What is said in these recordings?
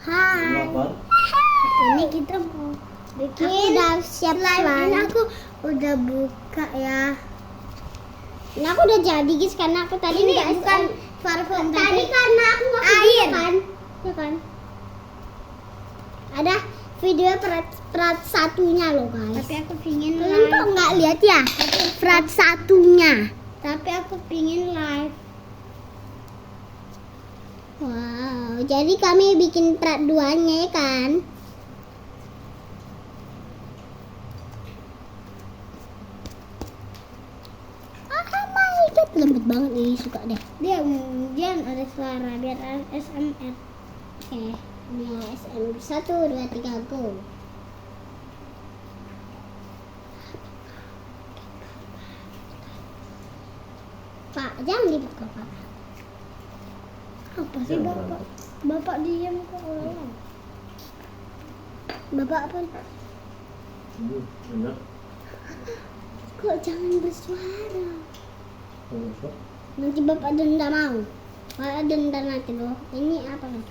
Hai. Ini kita mau bikin. Aku udah siap slime. Ini aku udah buka ya. Ini aku udah jadi guys karena aku tadi ini bukan parfum tadi karena aku air kan. Ya kan? Ada video part satunya loh guys. Tapi aku pingin kalian kok nggak lihat ya part satunya. Tapi aku pingin live. Wow, jadi kami bikin part 2-nya ya kan? Lembut banget ini, suka deh. Dia ada suara biar ASMR. Oke, ini ASMR 1, 2, 3 go. Pak, jangan dibuka Pak. Apa sih Bapak? Bapak diam kok. Bapak apa? Kok jangan bersuara? Nanti Bapak denda mau. Bapak denda nanti loh. Ini apa kan?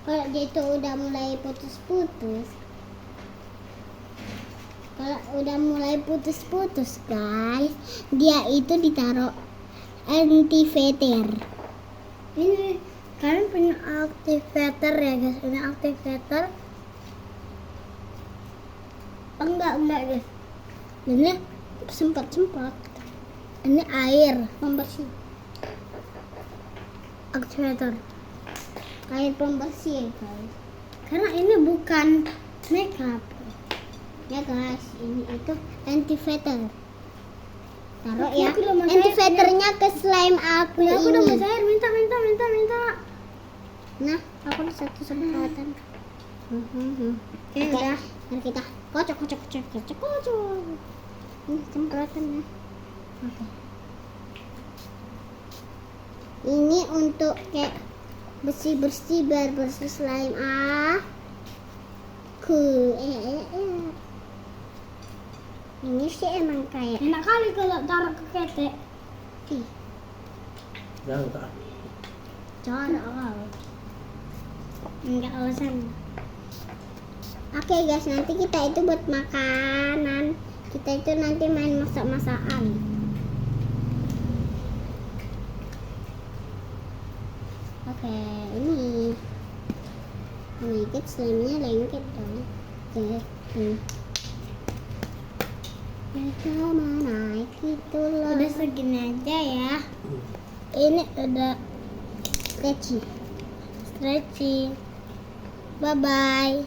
Kalau dia itu udah mulai putus-putus. Kalau udah mulai putus-putus guys, dia itu ditaruh antiveter. Ini kalian punya aktivator ya guys? Ini aktivator. Enggak guys. Ini sempat. Ini air pembersih. Aktivator. Air pembersih ya guys. Karena ini bukan makeup. Ya guys, ini itu antiveter. Taruh ya, antiveternya ke slime aku ini. Aku udah mau cair, minta. Nah, aku udah satu semprotan. Oke, udah. Mari kita kocok. Ini semprotannya. Oke. Ini untuk kayak bersih biar bersih slime aku. Ini sih emang kayak enak kali kalau taruh ke ketek. Jangan kau. Enggak alasan. Oke guys, nanti kita itu buat makanan. Kita itu nanti main masak-masakan. Oke, ini lengket, slime-nya lengket dong. Oke. Mana gitu loh. Udah segini aja ya. Ini udah stretching. Bye bye.